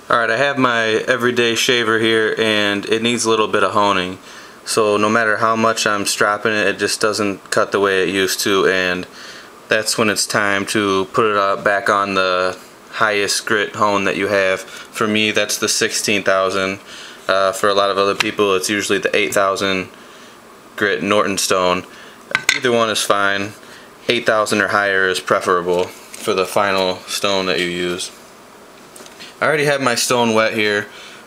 Alright, I have my everyday shaver here and it needs a little bit of honing. So no matter how much I'm stropping it, it just doesn't cut the way it used to, and that's when it's time to put it back on the highest grit hone that you have. For me, that's the 16,000. For a lot of other people, it's usually the 8,000 grit Norton stone. Either one is fine. 8,000 or higher is preferable for the final stone that you use. I already have my stone wet here.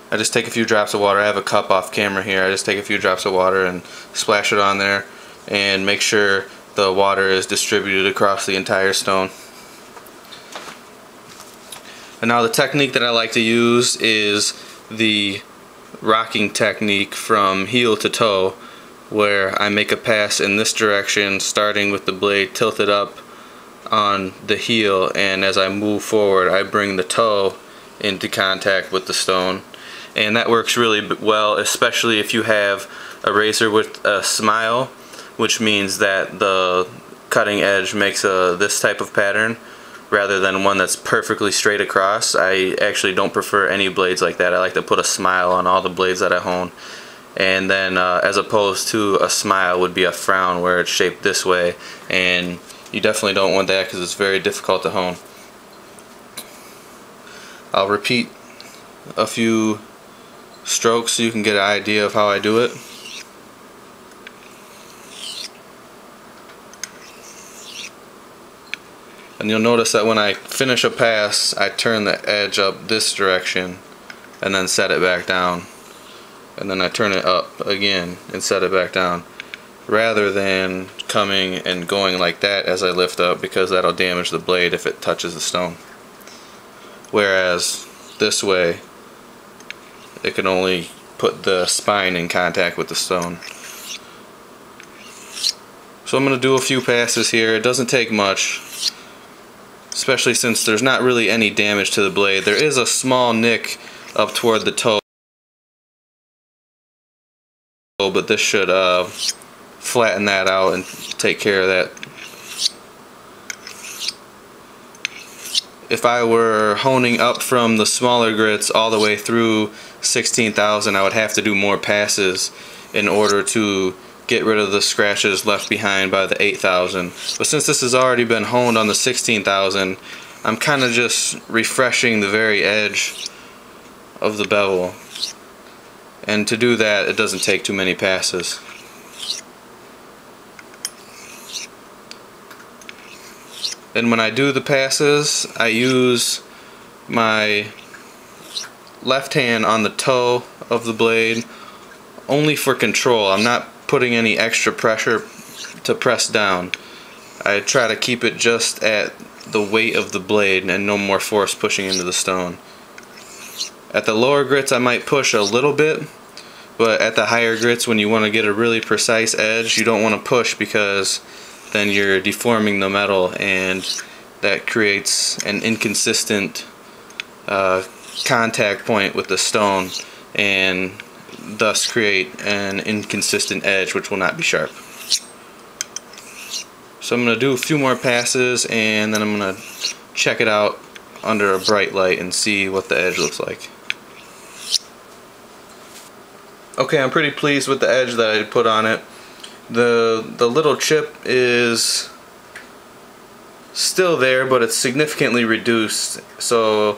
I just take a few drops of water. I have a cup off camera here. I just take a few drops of water and splash it on there and make sure the water is distributed across the entire stone. And now the technique that I like to use is the rocking technique from heel to toe, where I make a pass in this direction starting with the blade tilted up on the heel, and as I move forward I bring the toe into contact with the stone. And that works really well, especially if you have a razor with a smile, which means that the cutting edge makes this type of pattern rather than one that's perfectly straight across. I actually don't prefer any blades like that. I like to put a smile on all the blades that I hone. And then as opposed to a smile would be a frown where it's shaped this way, and you definitely don't want that because it's very difficult to hone. I'll repeat a few strokes so you can get an idea of how I do it. And you'll notice that when I finish a pass, I turn the edge up this direction and then set it back down. And then I turn it up again and set it back down, rather than coming and going like that as I lift up, because that'll damage the blade if it touches the stone. Whereas this way, it can only put the spine in contact with the stone. So I'm going to do a few passes here. It doesn't take much, especially since there's not really any damage to the blade. There is a small nick up toward the toe, but this should flatten that out and take care of that. If I were honing up from the smaller grits all the way through 16,000, I would have to do more passes in order to get rid of the scratches left behind by the 8,000. But since this has already been honed on the 16,000, I'm kind of just refreshing the very edge of the bevel. And to do that, it doesn't take too many passes. And when I do the passes, I use my left hand on the toe of the blade only for control. I'm not putting any extra pressure to press down. I try to keep it just at the weight of the blade and no more force pushing into the stone. At the lower grits I might push a little bit, but at the higher grits, when you want to get a really precise edge, you don't want to push, because then you're deforming the metal, and that creates an inconsistent contact point with the stone, and thus create an inconsistent edge which will not be sharp. So I'm going to do a few more passes, and then I'm going to check it out under a bright light and see what the edge looks like. Okay, I'm pretty pleased with the edge that I put on it. The little chip is still there, but it's significantly reduced, so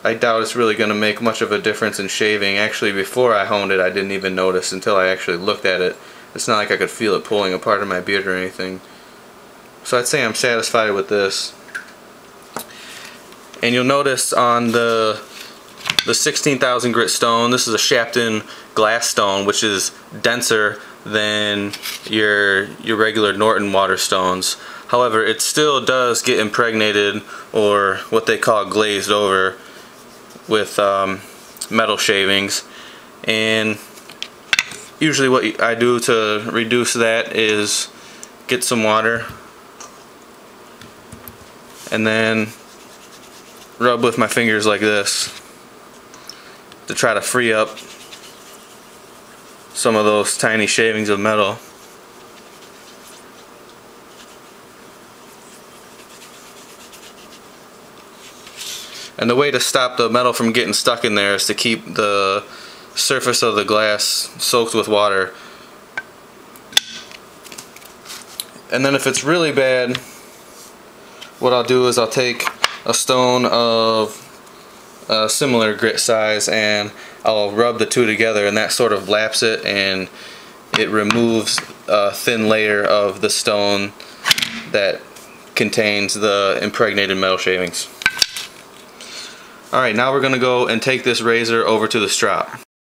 I doubt it's really going to make much of a difference in shaving. Actually, before I honed it, I didn't even notice until I actually looked at it. It's not like I could feel it pulling apart of my beard or anything. So I'd say I'm satisfied with this. And you'll notice on the 16,000 grit stone, this is a Sharpening glass stone, which is denser than your regular Norton water stones. However, it still does get impregnated, or what they call glazed over, with metal shavings. And usually what I do to reduce that is get some water and then rub with my fingers like this to try to free up some of those tiny shavings of metal. And the way to stop the metal from getting stuck in there is to keep the surface of the glass soaked with water. And then if it's really bad, what I'll do is I'll take a stone of a similar grit size and I'll rub the two together, and that sort of laps it and it removes a thin layer of the stone that contains the impregnated metal shavings. Alright, now we're going to go and take this razor over to the strop.